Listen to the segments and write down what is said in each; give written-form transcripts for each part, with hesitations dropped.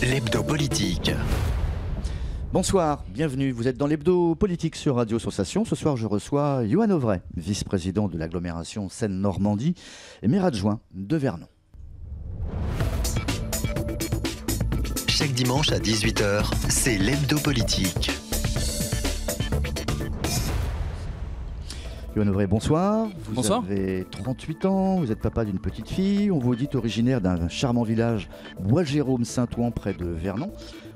L'hebdo politique. Bonsoir, bienvenue. Vous êtes dans l'hebdo politique sur Radio Sensation. Ce soir, je reçois Yohann Auvray, vice-président de l'agglomération Seine-Normandie et maire adjoint de Vernon. Chaque dimanche à 18h, c'est l'hebdo politique. Yohann Auvray, bonsoir. Bonsoir. Vous avez 38 ans, vous êtes papa d'une petite fille. On vous dit originaire d'un charmant village, Bois-Jérôme-Saint-Ouen, près de Vernon.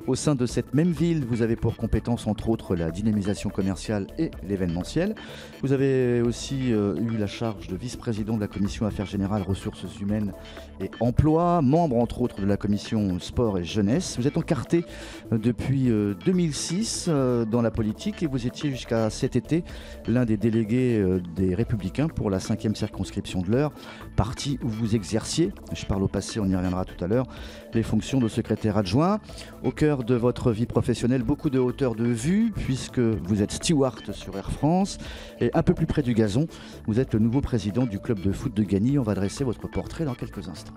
Au sein de cette même ville, vous avez pour compétence entre autres la dynamisation commerciale et l'événementiel. Vous avez aussi eu la charge de vice-président de la commission Affaires Générales, Ressources Humaines et Emploi, membre entre autres de la commission Sport et Jeunesse. Vous êtes encarté depuis 2006 dans la politique et vous étiez jusqu'à cet été l'un des délégués des Républicains pour la 5e circonscription de l'Eure, parti où vous exerciez, je parle au passé, on y reviendra tout à l'heure, les fonctions de secrétaire adjoint. Au cœur de votre vie professionnelle, beaucoup de hauteur de vue puisque vous êtes steward sur Air France et un peu plus près du gazon, vous êtes le nouveau président du club de foot de Gagny. On va dresser votre portrait dans quelques instants.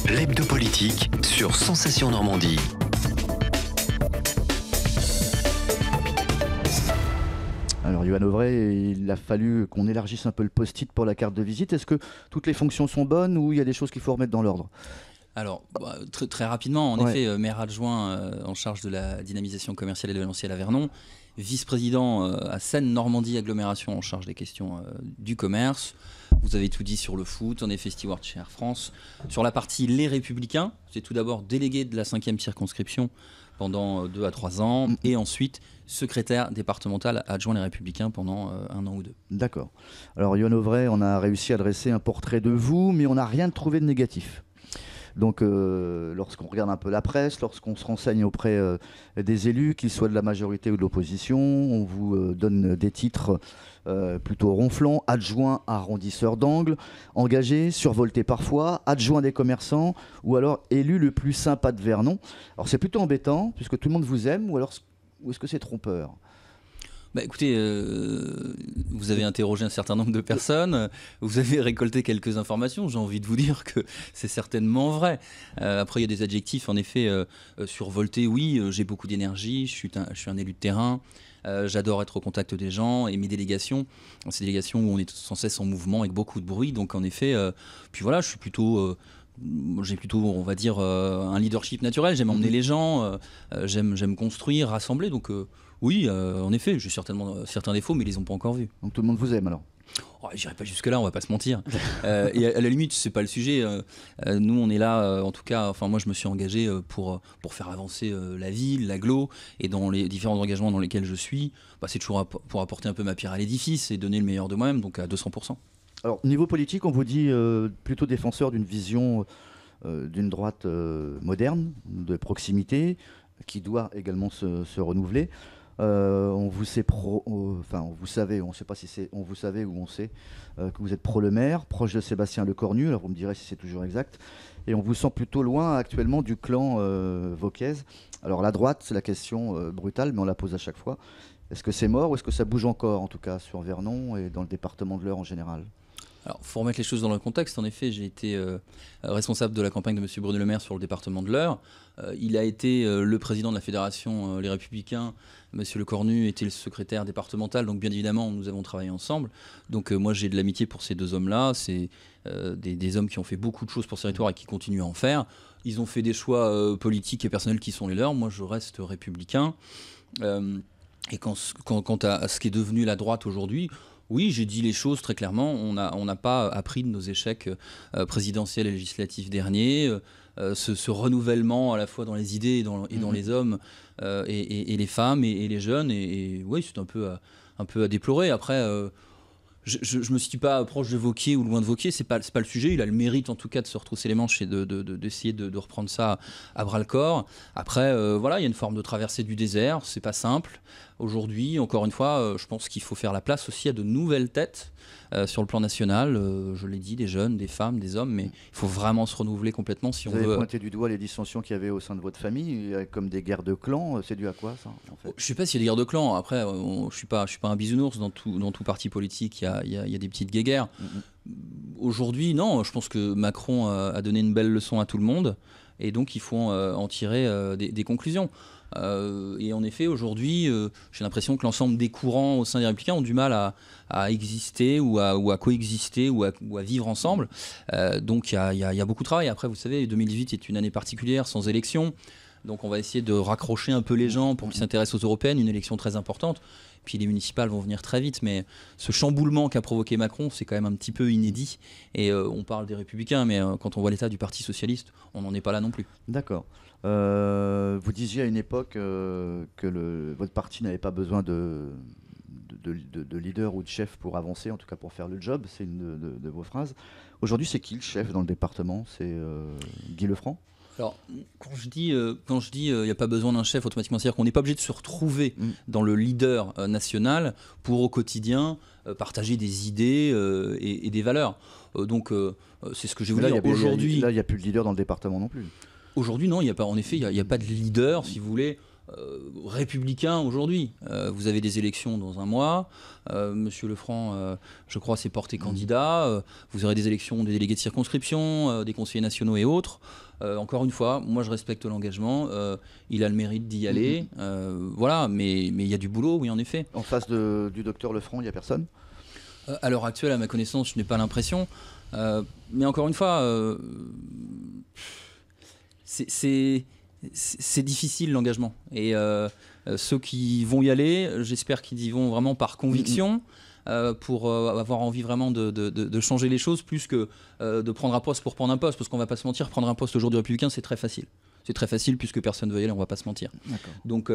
L'hebdo politique sur Sensation Normandie. Alors Yohann Auvray, il a fallu qu'on élargisse un peu le post-it pour la carte de visite. Est-ce que toutes les fonctions sont bonnes ou il y a des choses qu'il faut remettre dans l'ordre ? Alors, très rapidement, en effet, maire adjoint en charge de la dynamisation commerciale et l'événementiel à Vernon, vice-président à Seine-Normandie agglomération en charge des questions du commerce. Vous avez tout dit sur le foot, en effet, steward chez Air France. Sur la partie Les Républicains, c'est tout d'abord délégué de la 5e circonscription pendant 2 à 3 ans, et ensuite secrétaire départemental adjoint Les Républicains pendant 1 an ou 2. D'accord. Alors Yohann Auvray, on a réussi à dresser un portrait de vous, mais on n'a rien trouvé de négatif. Donc lorsqu'on regarde un peu la presse, lorsqu'on se renseigne auprès des élus, qu'ils soient de la majorité ou de l'opposition, on vous donne des titres plutôt ronflants: adjoint arrondisseur d'angle, engagé, survolté parfois, adjoint des commerçants, ou alors élu le plus sympa de Vernon. Alors c'est plutôt embêtant, puisque tout le monde vous aime, ou est-ce que c'est trompeur ? Écoutez, vous avez interrogé un certain nombre de personnes, vous avez récolté quelques informations, j'ai envie de vous dire que c'est certainement vrai. Après, il y a des adjectifs, en effet, survolté, oui, j'ai beaucoup d'énergie, je suis un élu de terrain, j'adore être au contact des gens, et mes délégations, ces délégations où on est sans cesse en mouvement avec beaucoup de bruit, donc en effet, puis voilà, je suis plutôt... j'ai plutôt, on va dire, un leadership naturel. J'aime emmener les gens, j'aime construire, rassembler. Donc oui, en effet, j'ai certainement certains défauts, mais ils les ont pas encore vus. Donc tout le monde vous aime alors ? J'irai pas jusque-là, on va pas se mentir. Et à la limite, c'est pas le sujet. Nous, on est là, en tout cas, enfin moi, je me suis engagé pour faire avancer la ville, l'agglo, et dans les différents engagements dans lesquels je suis, c'est toujours pour apporter un peu ma pierre à l'édifice et donner le meilleur de moi-même, donc à 200%. Alors, niveau politique, on vous dit plutôt défenseur d'une vision d'une droite moderne, de proximité, qui doit également se renouveler. On vous sait vous savez, on ne sait pas si c'est on vous savez ou on sait que vous êtes pro-Le Maire, proche de Sébastien Lecornu. Alors vous me direz si c'est toujours exact. Et on vous sent plutôt loin actuellement du clan Vauquiez. Alors la droite, c'est la question brutale, mais on la pose à chaque fois. Est-ce que c'est mort ou est-ce que ça bouge encore, en tout cas sur Vernon et dans le département de l'Eure en général ? Alors, il faut remettre les choses dans le contexte. En effet, j'ai été responsable de la campagne de M. Bruno Le Maire sur le département de l'Eure. Il a été le président de la fédération Les Républicains. M. Lecornu était le secrétaire départemental. Donc, bien évidemment, nous avons travaillé ensemble. Donc, moi, j'ai de l'amitié pour ces deux hommes-là. C'est des hommes qui ont fait beaucoup de choses pour ce territoire et qui continuent à en faire. Ils ont fait des choix politiques et personnels qui sont les leurs. Moi, je reste républicain. Et quant à ce qui est devenu la droite aujourd'hui, oui, j'ai dit les choses très clairement. On n'a pas appris de nos échecs présidentiels et législatifs derniers. Ce renouvellement à la fois dans les idées et dans les hommes et les femmes et les jeunes. Et oui, c'est un peu à déplorer. Après, je ne me situe pas proche de Vauquiez ou loin de Vauquiez. C'est pas le sujet. Il a le mérite en tout cas de se retrousser les manches et d'essayer de reprendre ça à bras le corps. Après, voilà, il y a une forme de traversée du désert. C'est pas simple. Aujourd'hui, encore une fois, je pense qu'il faut faire la place aussi à de nouvelles têtes sur le plan national. Je l'ai dit, des jeunes, des femmes, des hommes, mais il faut vraiment se renouveler complètement si on veut. Vous avez pointé du doigt les dissensions qu'il y avait au sein de votre famille, comme des guerres de clans. C'est dû à quoi ça, en fait ? Je ne sais pas s'il y a des guerres de clans. Après, je suis pas un bisounours. Dans tout parti politique, il y a des petites guéguerres. Aujourd'hui, non, je pense que Macron a donné une belle leçon à tout le monde, et donc il faut en tirer des conclusions. Et en effet, aujourd'hui, j'ai l'impression que l'ensemble des courants au sein des Républicains ont du mal à exister ou à coexister ou à vivre ensemble. Donc il y a beaucoup de travail. Après, vous savez, 2018 est une année particulière, sans élection. Donc on va essayer de raccrocher un peu les gens pour qu'ils s'intéressent aux européennes, une élection très importante. Puis les municipales vont venir très vite, mais ce chamboulement qu'a provoqué Macron, c'est quand même un petit peu inédit. Et on parle des Républicains, mais quand on voit l'état du Parti Socialiste, on n'en est pas là non plus. D'accord. Vous disiez à une époque que votre parti n'avait pas besoin de leader ou de chef pour avancer, en tout cas pour faire le job, c'est une de vos phrases. Aujourd'hui, c'est qui le chef dans le département? C'est Guy Lefranc? Alors, quand je dis il n'y a pas besoin d'un chef automatiquement, c'est-à-dire qu'on n'est pas obligé de se retrouver dans le leader national pour au quotidien partager des idées et des valeurs. Donc, c'est ce que j'ai voulu dire. Aujourd'hui, là, il n'y a plus de leader dans le département non plus. Aujourd'hui, non, il n'y a pas. En effet, il n'y a pas de leader, si vous voulez, républicain aujourd'hui. Vous avez des élections dans un mois. Monsieur Lefranc, je crois, s'est porté candidat. Vous aurez des élections des délégués de circonscription, des conseillers nationaux et autres. Encore une fois, moi je respecte l'engagement. Il a le mérite d'y aller. Voilà, mais il y a du boulot, oui, en effet. En face du docteur Lefranc, il n'y a personne? À l'heure actuelle, à ma connaissance, je n'ai pas l'impression. Mais encore une fois, c'est difficile l'engagement. Et ceux qui vont y aller, j'espère qu'ils y vont vraiment par conviction. Pour avoir envie vraiment de changer les choses plus que de prendre un poste pour prendre un poste, parce qu'on va pas se mentir, prendre un poste aujourd'hui républicain, c'est très facile. C'est très facile puisque personne ne veut y aller, on va pas se mentir. Donc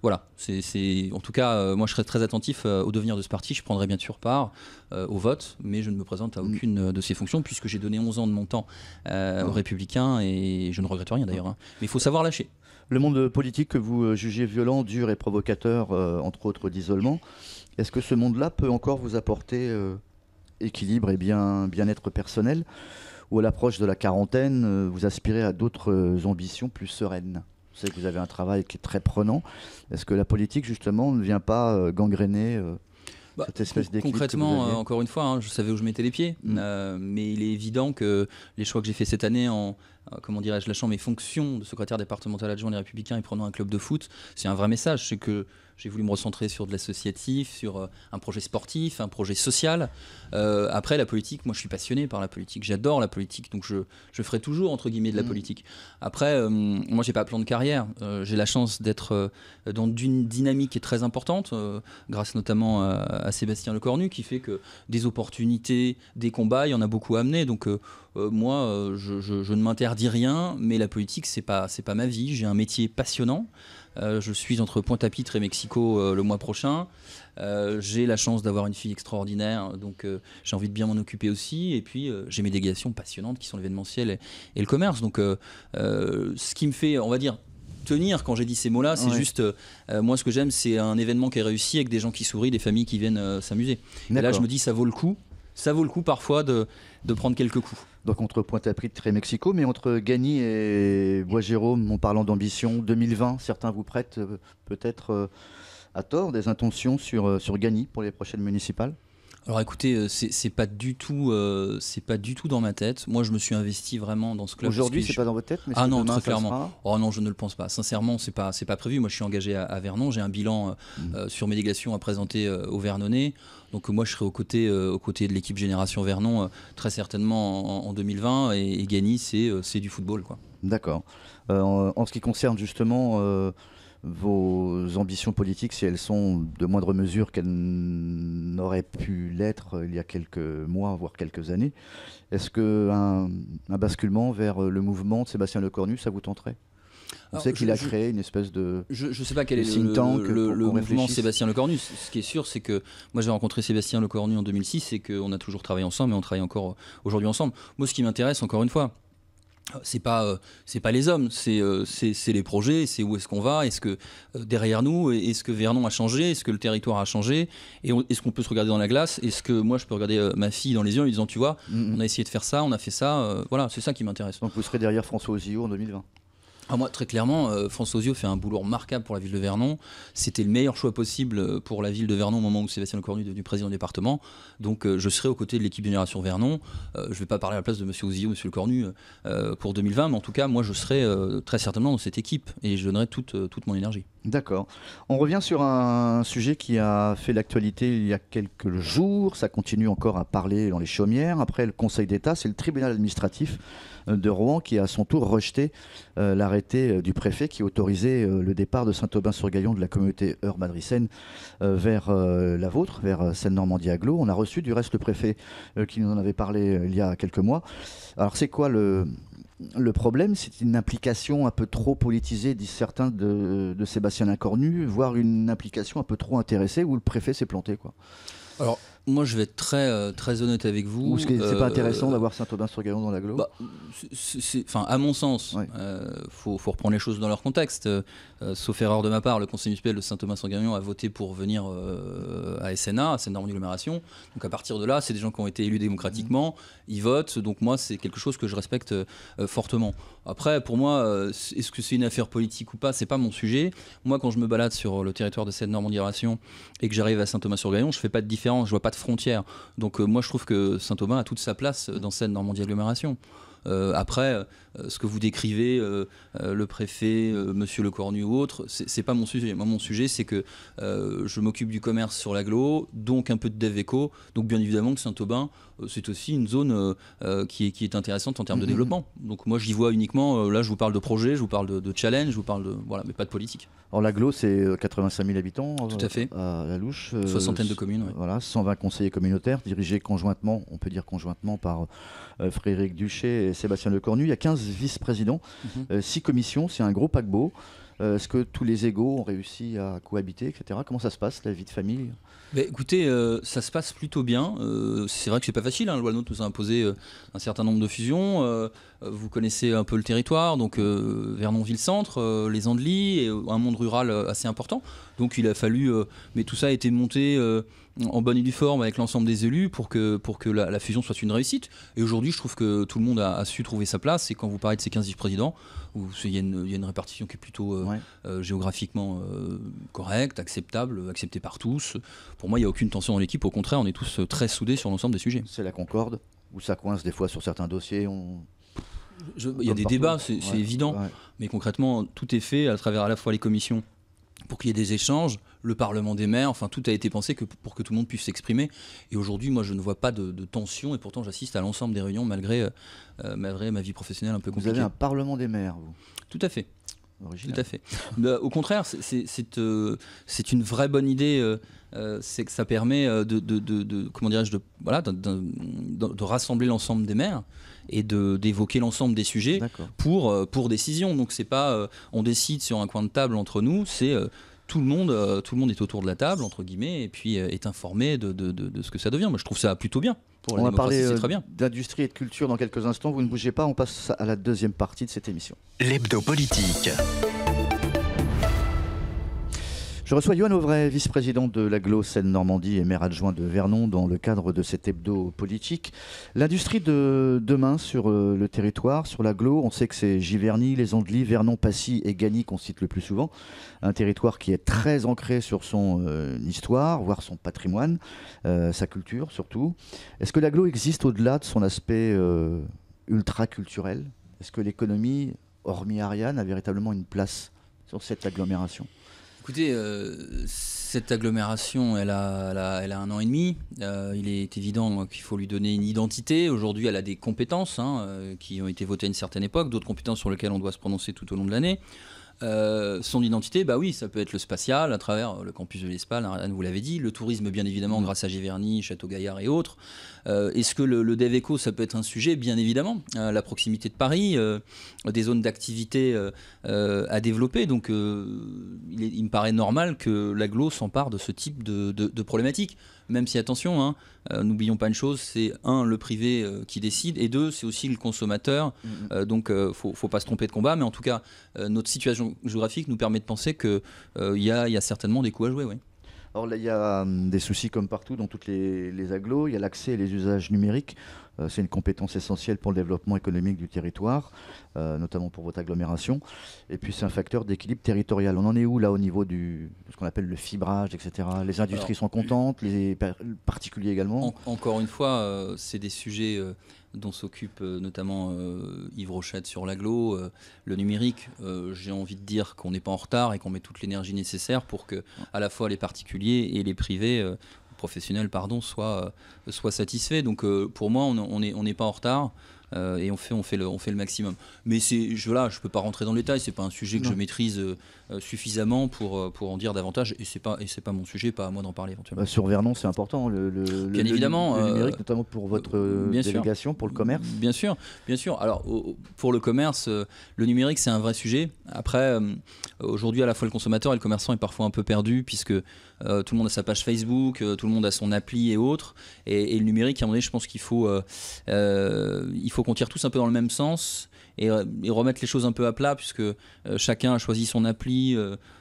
voilà, en tout cas, moi je serai très attentif au devenir de ce parti. Je prendrai bien sûr part au vote, mais je ne me présente à aucune de ces fonctions puisque j'ai donné 11 ans de mon temps aux Républicains et je ne regrette rien d'ailleurs. Hein. Mais il faut savoir lâcher. Le monde politique que vous jugez violent, dur et provocateur, entre autres d'isolement, est-ce que ce monde-là peut encore vous apporter équilibre et bien-être personnel? Ou à l'approche de la quarantaine, vous aspirez à d'autres ambitions plus sereines? Vous savez que vous avez un travail qui est très prenant. Est-ce que la politique, justement, ne vient pas gangréner cette espèce d'équilibre? Concrètement, encore une fois, je savais où je mettais les pieds. Mais il est évident que les choix que j'ai fait cette année en lâchant mes fonctions de secrétaire départemental adjoint des Républicains et prenant un club de foot, c'est un vrai message. C'est que j'ai voulu me recentrer sur de l'associatif, sur un projet sportif, un projet social. Après, la politique, moi je suis passionné par la politique, j'adore la politique, donc je ferai toujours entre guillemets de la politique. Après, moi j'ai pas de plan de carrière, j'ai la chance d'être dans une dynamique qui est très importante, grâce notamment à Sébastien Lecornu, qui fait que des opportunités, des combats, il y en a beaucoup à amener. Donc moi, je ne m'interdis rien, mais la politique, c'est pas ma vie. J'ai un métier passionnant. Je suis entre Pointe-à-Pitre et Mexico le mois prochain. J'ai la chance d'avoir une fille extraordinaire, donc j'ai envie de bien m'en occuper aussi. Et puis j'ai mes délégations passionnantes qui sont l'événementiel et le commerce. Donc ce qui me fait, on va dire, tenir quand j'ai dit ces mots-là, c'est juste, moi ce que j'aime, c'est un événement qui est réussi avec des gens qui sourient, des familles qui viennent s'amuser. Et là je me dis, ça vaut le coup. Ça vaut le coup parfois de prendre quelques coups. Donc entre Pointe-à-Pitre et Mexico, mais entre Gagny et Bois-Jérôme, en parlant d'ambition, 2020, certains vous prêtent peut-être à tort des intentions sur Gagny pour les prochaines municipales? Alors écoutez, c'est pas du tout dans ma tête. Moi, je me suis investi vraiment dans ce club. Aujourd'hui, c'est pas dans votre tête, mais non, demain, très clairement. Sera... Oh non, je ne le pense pas. Sincèrement, c'est pas prévu. Moi, je suis engagé à Vernon. J'ai un bilan sur mes délégations à présenter au Vernonais. Donc moi, je serai aux côtés de l'équipe Génération Vernon très certainement en 2020. Et Gagny, c'est du football, quoi. D'accord. En ce qui concerne justement vos ambitions politiques, si elles sont de moindre mesure qu'elles n'auraient pu l'être il y a quelques mois, voire quelques années, est-ce qu'un basculement vers le mouvement de Sébastien Lecornu, ça vous tenterait? On sait qu'il a créé une espèce de... Je ne sais pas quel est le mouvement Sébastien Lecornu. Ce qui est sûr, c'est que moi j'ai rencontré Sébastien Lecornu en 2006 et qu'on a toujours travaillé ensemble et on travaille encore aujourd'hui ensemble. Moi, ce qui m'intéresse, encore une fois, c'est pas les hommes, c'est les projets, c'est où est-ce qu'on va, est-ce que derrière nous, est-ce que Vernon a changé, est-ce que le territoire a changé, et est-ce qu'on peut se regarder dans la glace, est-ce que moi je peux regarder ma fille dans les yeux en lui disant, tu vois, on a essayé de faire ça, on a fait ça, voilà, c'est ça qui m'intéresse. Donc vous serez derrière François Ozillot en 2020? Ah, moi, très clairement, François Ozio fait un boulot remarquable pour la ville de Vernon. C'était le meilleur choix possible pour la ville de Vernon au moment où Sébastien Lecornu est devenu président du département. Donc je serai aux côtés de l'équipe Génération Vernon. Je ne vais pas parler à la place de M. Ozio, M. Lecornu pour 2020, mais en tout cas, moi, je serai très certainement dans cette équipe et je donnerai toute mon énergie. D'accord. On revient sur un sujet qui a fait l'actualité il y a quelques jours. Ça continue encore à parler dans les chaumières. Après le Conseil d'État, c'est le tribunal administratif de Rouen qui a à son tour rejeté l'arrêté du préfet qui autorisait le départ de Saint-Aubin-sur-Gaillon de la communauté Eure-Madricène vers la vôtre, vers Seine-Normandie-Agglo. On a reçu du reste le préfet qui nous en avait parlé il y a quelques mois. Alors c'est quoi le problème? C'est une implication un peu trop politisée, disent certains, de Sébastien Lecornu, voire une implication un peu trop intéressée où le préfet s'est planté, quoi. Alors, moi, je vais être très honnête avec vous. Ou c'est pas intéressant d'avoir Saint-Aubin-sur-Gaillon dans l'agglo? À mon sens, ouais. Faut reprendre les choses dans leur contexte. Sauf erreur de ma part, le conseil municipal de Saint-Aubin-sur-Gaillon a voté pour venir à SNA, à Seine-Normandie-Agglomération. Donc à partir de là, c'est des gens qui ont été élus démocratiquement, ils votent. Donc moi, c'est quelque chose que je respecte fortement. Après, pour moi, est-ce que c'est une affaire politique ou pas? C'est pas mon sujet. Moi, quand je me balade sur le territoire de Seine-Normandie-Agglomération et que j'arrive à Saint-Aubin-sur-Gaillon, je fais pas de différence, je vois pas de frontières. Donc moi, je trouve que Saint-Aubin a toute sa place dans Seine-Normandie-Agglomération. Après, ce que vous décrivez, le préfet, Monsieur Lecornu ou autre, c'est pas mon sujet. Moi, mon sujet, c'est que je m'occupe du commerce sur l'agglo, donc un peu de dev éco. Donc, bien évidemment, que Saint-Aubin, c'est aussi une zone qui est intéressante en termes de développement. Donc, moi, j'y vois uniquement. Là, je vous parle de projet, je vous parle de challenge, je vous parle de voilà, mais pas de politique. Alors, l'agglo, c'est 85 000 habitants. Tout à fait. À la louche. Soixantaine de communes. Ouais. Voilà, 120 conseillers communautaires dirigés conjointement, on peut dire conjointement, par Frédéric Duché et Sébastien Lecornu. Il y a 15 vice-présidents, 6 commissions, c'est un gros paquebot. Est-ce que tous les égaux ont réussi à cohabiter, etc. Comment ça se passe, la vie de famille? Écoutez, ça se passe plutôt bien. C'est vrai que c'est pas facile. La loi NOTRe nous a imposé un certain nombre de fusions. Vous connaissez un peu le territoire, donc Vernon-Ville-Centre, les Andelys, et un monde rural assez important. Donc il a fallu, mais tout ça a été monté en bonne et due forme avec l'ensemble des élus pour que la fusion soit une réussite. Et aujourd'hui, je trouve que tout le monde a su trouver sa place. Et quand vous parlez de ces 15 vice-présidents, il y a une répartition qui est plutôt géographiquement correcte, acceptable, acceptée par tous. Pour moi, il n'y a aucune tension dans l'équipe. Au contraire, on est tous très soudés sur l'ensemble des sujets. C'est la concorde, où ça coince des fois sur certains dossiers. Il y a des débats, c'est évident. Ouais. Mais concrètement, tout est fait à travers à la fois les commissions pour qu'il y ait des échanges, le Parlement des maires, enfin tout a été pensé pour que tout le monde puisse s'exprimer. Et aujourd'hui, moi, je ne vois pas de tension, et pourtant j'assiste à l'ensemble des réunions malgré ma vie professionnelle un peu compliquée. Vous avez un Parlement des maires, vous? Tout à fait. Original. Tout à fait. Au contraire, c'est une vraie bonne idée. C'est que ça permet comment dirais-je, de rassembler l'ensemble des maires et d'évoquer l'ensemble des sujets pour décision. Donc c'est pas on décide sur un coin de table entre nous, c'est tout le monde est autour de la table entre guillemets et puis est informé de ce que ça devient. Moi je trouve ça plutôt bien. On va parler d'industrie et de culture dans quelques instants. Vous ne bougez pas, on passe à la deuxième partie de cette émission. L'hebdo politique. Je reçois Yoann Auvray, vice-président de l'agglo Seine-Normandie et maire adjoint de Vernon dans le cadre de cet hebdo politique. L'industrie de demain sur le territoire, sur l'agglo, on sait que c'est Giverny, les Andelys, Vernon, Passy et Gagny qu'on cite le plus souvent. Un territoire qui est très ancré sur son histoire, voire son patrimoine, sa culture surtout. Est-ce que l'agglo existe au-delà de son aspect ultra-culturel? Est-ce que l'économie, hormis Ariane, a véritablement une place sur cette agglomération? Écoutez, cette agglomération, elle a 1 an et demi. Il est évident qu'il faut lui donner une identité. Aujourd'hui, elle a des compétences qui ont été votées à une certaine époque, d'autres compétences sur lesquelles on doit se prononcer tout au long de l'année. Son identité, oui, ça peut être le spatial à travers le campus de l'Espal, Anne vous l'avez dit, le tourisme bien évidemment grâce à Giverny, Château-Gaillard et autres. Est-ce que le dev éco ça peut être un sujet? Bien évidemment, la proximité de Paris, des zones d'activité à développer, donc il me paraît normal que l'agglo s'empare de ce type de problématiques. Même si, attention, n'oublions pas une chose, c'est le privé qui décide, et 2, c'est aussi le consommateur. Donc, faut pas se tromper de combat, mais en tout cas, notre situation géographique nous permet de penser qu'il y a certainement des coups à jouer. Oui. Alors là, il y a des soucis comme partout dans toutes les agglos. Il y a l'accès et les usages numériques. C'est une compétence essentielle pour le développement économique du territoire, notamment pour votre agglomération. Et puis c'est un facteur d'équilibre territorial. On en est où là au niveau de ce qu'on appelle le fibrage, etc. Les industries sont contentes, les particuliers également. Encore une fois, c'est des sujets dont s'occupe notamment Yves Rochette sur l'agglo. Le numérique, j'ai envie de dire qu'on n'est pas en retard et qu'on met toute l'énergie nécessaire pour que à la fois les particuliers et les privés, professionnels pardon, soient satisfaits. Donc pour moi, on n'est pas en retard. Et on fait le maximum. Mais je peux pas rentrer dans le détail, c'est pas un sujet que je maîtrise suffisamment pour en dire davantage, et c'est pas mon sujet, pas à moi d'en parler éventuellement. Sur Vernon, c'est important, bien évidemment, le numérique, notamment pour votre délégation, pour le commerce. Bien sûr. Alors pour le commerce, le numérique c'est un vrai sujet. Après, aujourd'hui à la fois le consommateur et le commerçant est parfois un peu perdu, puisque tout le monde a sa page Facebook, tout le monde a son appli et autres, et le numérique, à un moment donné, je pense qu'il faut qu'on tire tous un peu dans le même sens et remettre les choses un peu à plat, puisque chacun a choisi son appli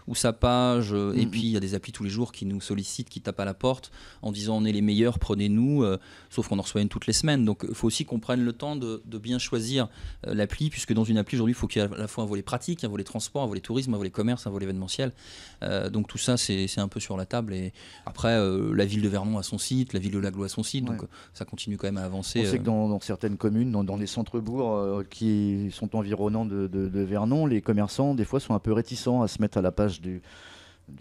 ou sa page, et puis il y a des applis tous les jours qui nous sollicitent, qui tapent à la porte en disant on est les meilleurs, prenez-nous, sauf qu'on en reçoit une toutes les semaines. Donc il faut aussi qu'on prenne le temps de bien choisir l'appli, puisque dans une appli aujourd'hui il faut qu'il y ait à la fois un volet pratique, un volet transport, un volet tourisme, un volet commerce, un volet événementiel. Donc tout ça c'est un peu sur la table. Et après la ville de Vernon a son site, la ville de l'Agglo a son site, donc ça continue quand même à avancer. On sait que dans certaines communes, dans les centres-bourgs qui sont environnants de Vernon, les commerçants des fois sont un peu réticents à se mettre à la page du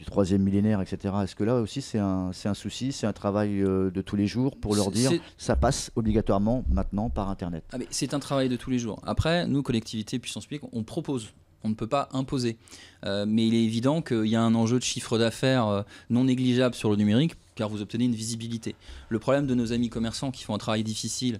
troisième millénaire, etc. Est-ce que là aussi c'est un souci, c'est un travail de tous les jours pour leur dire ça passe obligatoirement maintenant par Internet? Mais c'est un travail de tous les jours. Après, nous, collectivités, puissance publique, on propose. On ne peut pas imposer. Mais il est évident qu'il y a un enjeu de chiffre d'affaires non négligeable sur le numérique, car vous obtenez une visibilité. Le problème de nos amis commerçants qui font un travail difficile,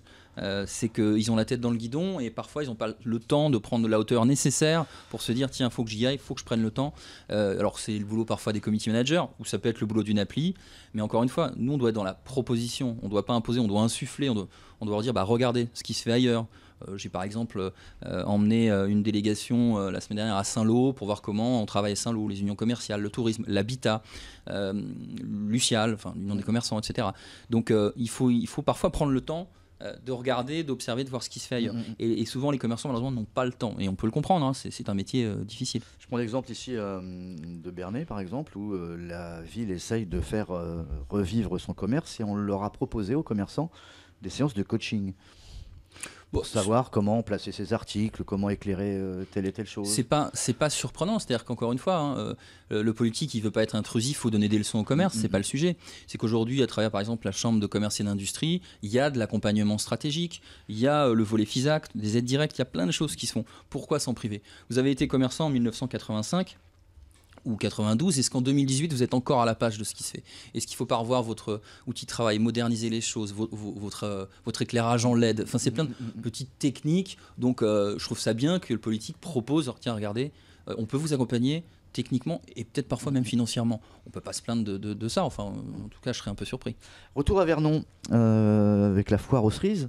c'est qu'ils ont la tête dans le guidon et parfois ils n'ont pas le temps de prendre la hauteur nécessaire pour se dire tiens, il faut que j'y aille, il faut que je prenne le temps. Alors c'est le boulot parfois des community managers, ou ça peut être le boulot d'une appli, mais encore une fois, nous on doit être dans la proposition, on ne doit pas imposer, on doit insuffler, on doit leur dire regardez ce qui se fait ailleurs. J'ai par exemple emmené une délégation la semaine dernière à Saint-Lô pour voir comment on travaille à Saint-Lô, les unions commerciales, le tourisme, l'habitat, l'UCIAL, enfin l'union des commerçants, etc. Donc il faut parfois prendre le temps de regarder, d'observer, de voir ce qui se fait ailleurs. Et souvent les commerçants malheureusement n'ont pas le temps, et on peut le comprendre, hein, c'est un métier difficile. Je prends l'exemple ici de Bernay par exemple, où la ville essaye de faire revivre son commerce, et on leur a proposé aux commerçants des séances de coaching. Pour savoir comment placer ses articles, comment éclairer telle et telle chose. C'est pas surprenant, c'est-à-dire qu'encore une fois, le politique il veut pas être intrusif, il faut donner des leçons au commerce, c'est pas le sujet. C'est qu'aujourd'hui, à travers par exemple la Chambre de commerce et d'industrie, il y a de l'accompagnement stratégique, il y a le volet FISAC, des aides directes, il y a plein de choses qui se font. Pourquoi s'en priver? Vous avez été commerçant en 1985 ou 92, est-ce qu'en 2018 vous êtes encore à la page de ce qui se fait? Est-ce qu'il ne faut pas revoir votre outil de travail, moderniser les choses, votre éclairage en LED? Enfin, c'est plein de petites techniques. Donc je trouve ça bien que le politique propose, tiens regardez, on peut vous accompagner techniquement et peut-être parfois même financièrement. On ne peut pas se plaindre de ça, enfin en tout cas je serais un peu surpris. Retour à Vernon avec la foire aux cerises.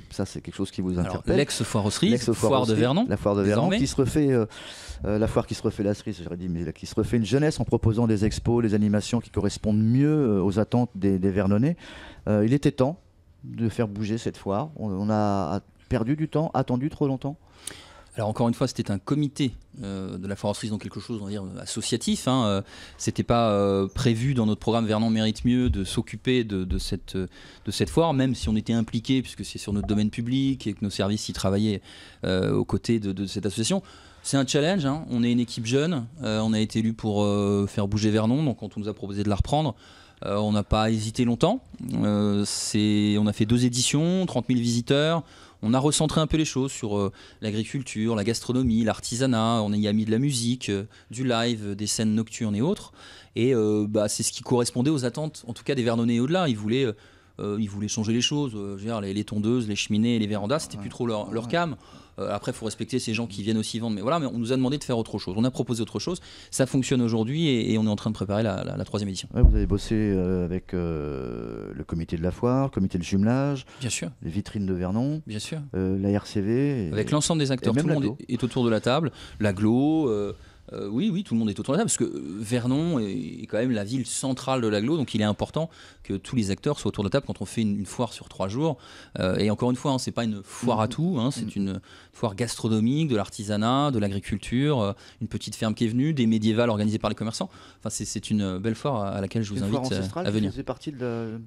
Ça c'est quelque chose qui vous interpelle. L'ex-foire aux cerises, foire de Vernon. La foire de Vernon qui se refait, la foire qui se refait la cerise, j'aurais dit, mais qui se refait une jeunesse en proposant des expos, des animations qui correspondent mieux aux attentes des Vernonnais. Il était temps de faire bouger cette foire. On a perdu du temps, attendu trop longtemps. Alors encore une fois, c'était un comité de la foire aux cerises, donc quelque chose on va dire associatif. Hein. C'était pas prévu dans notre programme Vernon mérite mieux de s'occuper de cette foire, même si on était impliqué puisque c'est sur notre domaine public et que nos services y travaillaient aux côtés de cette association. C'est un challenge, hein. On est une équipe jeune, on a été élu pour faire bouger Vernon, donc quand on nous a proposé de la reprendre, on n'a pas hésité longtemps. On a fait 2 éditions, 30 000 visiteurs. On a recentré un peu les choses sur l'agriculture, la gastronomie, l'artisanat. On y a mis de la musique, du live, des scènes nocturnes et autres. Et c'est ce qui correspondait aux attentes, en tout cas des Vernonnais et au-delà. Ils voulaient changer les choses. Je veux dire, les tondeuses, les cheminées, les vérandas, c'était plus trop leur cam. Après, il faut respecter ces gens qui viennent aussi vendre. Mais voilà, mais on nous a demandé de faire autre chose. On a proposé autre chose. Ça fonctionne aujourd'hui et on est en train de préparer la 3e édition. Ouais, vous avez bossé avec le comité de la foire, le comité de jumelage, bien sûr, les vitrines de Vernon, bien sûr, la RCV. Avec l'ensemble des acteurs. Tout le monde est autour de la table. L'agglo, Oui, tout le monde est autour de la table, parce que Vernon est quand même la ville centrale de l'agglo, donc il est important que tous les acteurs soient autour de la table quand on fait une foire sur 3 jours. Et encore une fois, c'est pas une foire à tout, c'est une foire gastronomique, de l'artisanat, de l'agriculture, une petite ferme qui est venue, des médiévales organisées par les commerçants. Enfin, c'est une belle foire à laquelle je vous invite à venir. C'est partie de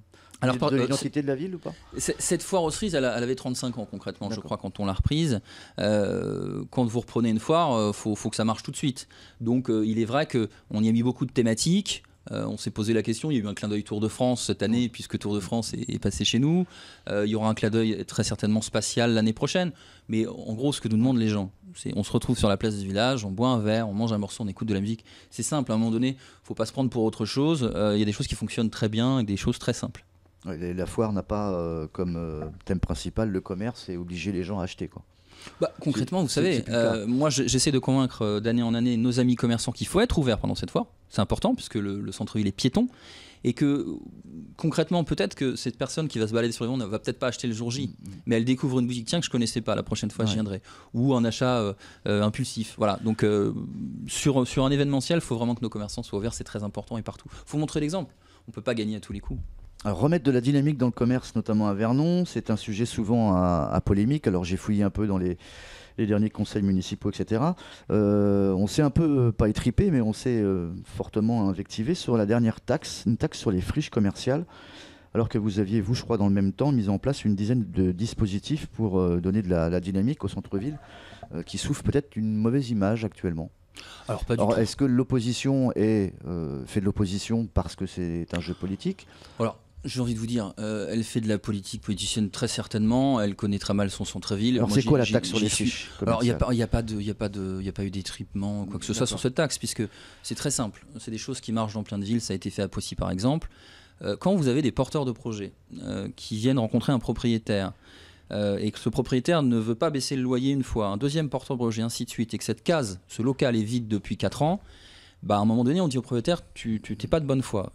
l'identité de la ville ou pas? Cette foire aux cerises, elle avait 35 ans concrètement, je crois, quand on l'a reprise. Quand vous reprenez une foire, faut que ça marche tout de suite. Donc il est vrai qu'on y a mis beaucoup de thématiques. On s'est posé la question, il y a eu un clin d'œil Tour de France cette année, puisque Tour de France est passé chez nous. Il y aura un clin d'œil très certainement spatial l'année prochaine. Mais en gros, ce que nous demandent les gens, c'est on se retrouve sur la place du village, on boit un verre, on mange un morceau, on écoute de la musique. C'est simple, à un moment donné, il ne faut pas se prendre pour autre chose. Il y a des choses qui fonctionnent très bien, avec des choses très simples. La foire n'a pas comme thème principal le commerce et obliger les gens à acheter, quoi. Concrètement, vous savez, moi j'essaie de convaincre d'année en année nos amis commerçants qu'il faut être ouvert pendant cette foire. C'est important puisque le centre-ville est piéton et que concrètement peut-être que cette personne qui va se balader sur les ventes ne va peut-être pas acheter le jour J, mais elle découvre une boutique que je connaissais pas, la prochaine fois je viendrai, ou un achat impulsif. Voilà, donc sur un événementiel, il faut vraiment que nos commerçants soient ouverts, c'est très important et partout. Il faut montrer l'exemple, on ne peut pas gagner à tous les coups. Alors, remettre de la dynamique dans le commerce, notamment à Vernon, c'est un sujet souvent à polémique. Alors j'ai fouillé un peu dans les derniers conseils municipaux, etc. On s'est un peu, pas étripé, mais on s'est fortement invectivé sur la dernière taxe, une taxe sur les friches commerciales, alors que vous aviez, je crois, dans le même temps, mis en place une dizaine de dispositifs pour donner de la dynamique au centre-ville, qui souffre peut-être d'une mauvaise image actuellement. Alors, pas du tout. Est-ce que l'opposition fait de l'opposition parce que c'est un jeu politique? Alors, j'ai envie de vous dire, elle fait de la politique politicienne très certainement, elle connaît très mal son centre-ville. Alors c'est quoi la taxe sur les friches? Alors il n'y a pas eu d'étripement, quoi que ce soit sur cette taxe, puisque c'est très simple. C'est des choses qui marchent dans plein de villes, ça a été fait à Poissy par exemple. Quand vous avez des porteurs de projets qui viennent rencontrer un propriétaire, et que ce propriétaire ne veut pas baisser le loyer une fois, un deuxième porteur de projet, ainsi de suite, et que cette case, ce local est vide depuis 4 ans, à un moment donné, on dit au propriétaire, tu n'es pas de bonne foi.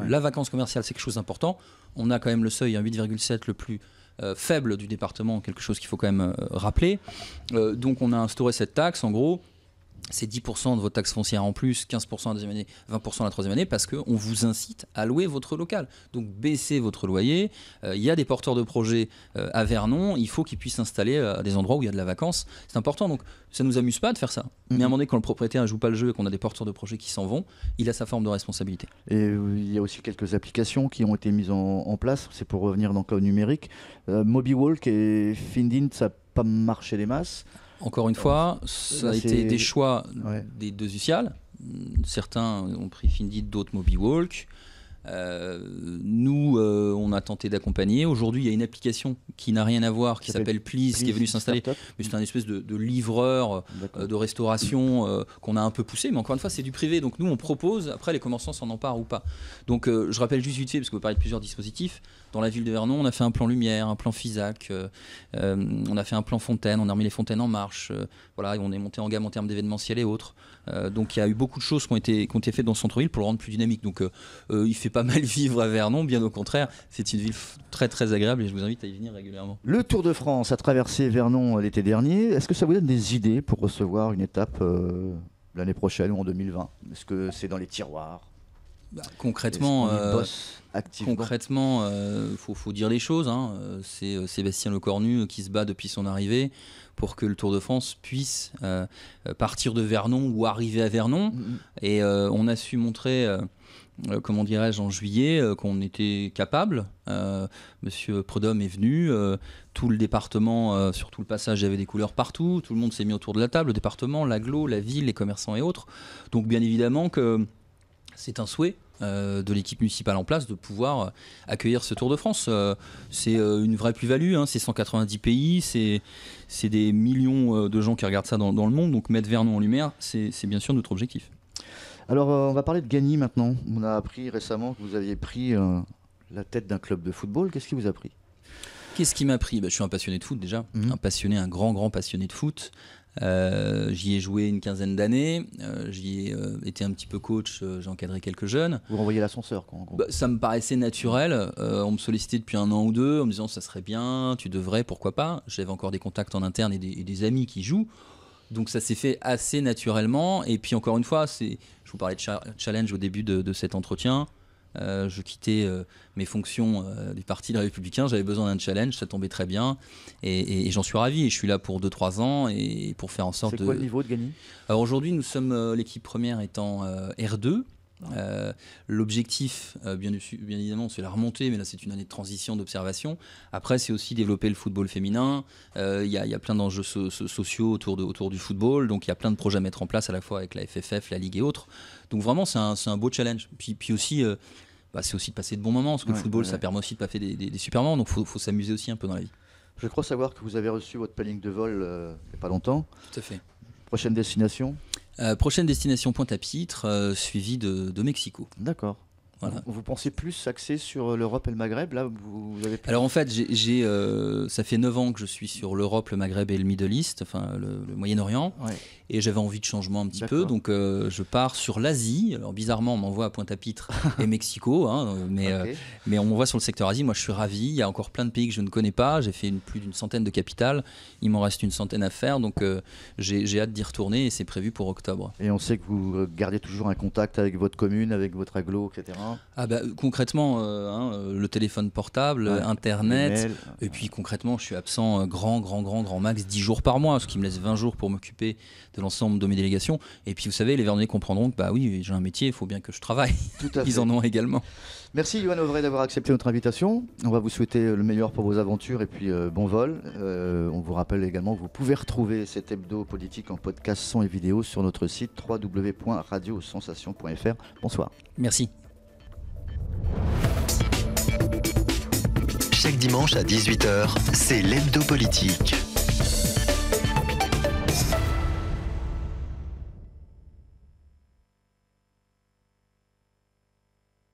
La vacance commerciale, c'est quelque chose d'important. On a quand même le seuil, 8,7 le plus faible du département, quelque chose qu'il faut quand même rappeler. Donc on a instauré cette taxe, en gros. C'est 10% de votre taxe foncière en plus, 15% la deuxième année, 20% la troisième année, parce qu'on vous incite à louer votre local. Donc baissez votre loyer. Il y a des porteurs de projets à Vernon, il faut qu'ils puissent s'installer à des endroits où il y a de la vacance. C'est important, donc ça ne nous amuse pas de faire ça. Mais à un moment donné, quand le propriétaire ne joue pas le jeu et qu'on a des porteurs de projets qui s'en vont, il a sa forme de responsabilité. Et il y a aussi quelques applications qui ont été mises en place, c'est pour revenir dans le cas numérique. MobiWalk et Findin, ça n'a pas marché des masses. Encore une fois, ça a été des choix des deux UCIAL. Certains ont pris Findit, d'autres MobiWalk. Nous, on a tenté d'accompagner. Aujourd'hui, il y a une application qui n'a rien à voir, qui s'appelle Please, qui est venue s'installer. Mais c'est un espèce de livreur de restauration qu'on a un peu poussé. Mais encore une fois, c'est du privé. Donc nous, on propose. Après, les commerçants s'en emparent ou pas. Donc je rappelle juste vite fait, parce que vous parlez de plusieurs dispositifs. Dans la ville de Vernon, on a fait un plan lumière, un plan FISAC, on a fait un plan fontaine, on a remis les fontaines en marche. Voilà, on est monté en gamme en termes d'événementiel et autres. Donc il y a eu beaucoup de choses qui ont été faites dans le centre-ville pour le rendre plus dynamique. Donc il fait pas mal vivre à Vernon, bien au contraire. C'est une ville très très agréable et je vous invite à y venir régulièrement. Le Tour de France a traversé Vernon l'été dernier. Est-ce que ça vous donne des idées pour recevoir une étape l'année prochaine ou en 2020? Est-ce que c'est dans les tiroirs? Concrètement, faut dire les choses. C'est Sébastien Lecornu qui se bat depuis son arrivée pour que le Tour de France puisse partir de Vernon ou arriver à Vernon. Et on a su montrer, comment dirais-je, en juillet, qu'on était capable. Monsieur Prudhomme est venu. Tout le département, sur tout le passage, il y avait des couleurs partout. Tout le monde s'est mis autour de la table. Le département, l'agglo, la ville, les commerçants et autres. Donc bien évidemment que c'est un souhait de l'équipe municipale en place de pouvoir accueillir ce Tour de France. C'est une vraie plus-value, c'est 190 pays, c'est des millions de gens qui regardent ça dans le monde, donc mettre Vernon en lumière, c'est bien sûr notre objectif. Alors on va parler de Gagny maintenant. On a appris récemment que vous aviez pris la tête d'un club de football. Qu'est-ce qui vous a pris? Qu'est-ce qui m'a pris? Je suis un passionné de foot déjà, un grand passionné de foot. J'y ai joué une quinzaine d'années, j'y ai été un petit peu coach, j'ai encadré quelques jeunes. Vous renvoyez l'ascenseur quoi, en gros. Ça me paraissait naturel, on me sollicitait depuis 1 an ou 2 en me disant ça serait bien, tu devrais, pourquoi pas. J'avais encore des contacts en interne et des amis qui jouent. Donc ça s'est fait assez naturellement. Et puis encore une fois, je vous parlais de challenge au début de cet entretien. Je quittais mes fonctions du Parti Les Républicains, j'avais besoin d'un challenge, ça tombait très bien et j'en suis ravi. Et je suis là pour 2-3 ans et pour faire en sorte de... C'est quoi le niveau de Gagny ? Alors aujourd'hui, nous sommes l'équipe première étant R2. L'objectif, bien évidemment, c'est la remontée, mais là c'est une année de transition, d'observation. Après, c'est aussi développer le football féminin. Il y a plein d'enjeux sociaux autour du football, donc il y a plein de projets à mettre en place à la fois avec la FFF, la Ligue et autres. Donc vraiment, c'est un beau challenge. Puis aussi, c'est aussi de passer de bons moments, parce que le football, ça permet aussi de passer des super moments, donc il faut s'amuser aussi un peu dans la vie. Je crois savoir que vous avez reçu votre planning de vol il n'y a pas longtemps. Tout à fait. Prochaine destination ? Prochaine destination Pointe-à-Pitre, suivie de Mexico. D'accord. Voilà. Vous pensez plus axer sur l'Europe et le Maghreb là vous avez plus... Alors en fait, ça fait 9 ans que je suis sur l'Europe, le Maghreb et le Middle East, enfin le Moyen-Orient, et j'avais envie de changement un petit peu, donc je pars sur l'Asie. Alors bizarrement, on m'envoie à Pointe-à-Pitre et Mexico, mais on m'envoie sur le secteur Asie. Moi, je suis ravi. Il y a encore plein de pays que je ne connais pas. J'ai fait plus d'une centaine de capitales. Il m'en reste une centaine à faire, donc j'ai hâte d'y retourner et c'est prévu pour octobre. Et on sait que vous gardez toujours un contact avec votre commune, avec votre agglo, etc. Concrètement, le téléphone portable, Internet, et puis concrètement, je suis absent grand max 10 jours par mois, ce qui me laisse 20 jours pour m'occuper de l'ensemble de mes délégations. Et puis vous savez, les Vernonais comprendront que oui, j'ai un métier, il faut bien que je travaille. Tout à fait. Ils en ont également. Merci Yoann Auvray d'avoir accepté notre invitation. On va vous souhaiter le meilleur pour vos aventures et puis bon vol. On vous rappelle également que vous pouvez retrouver cet hebdo politique en podcast son et vidéo sur notre site www.radiosensation.fr. Bonsoir. Merci. Chaque dimanche à 18h, c'est l'hebdo politique.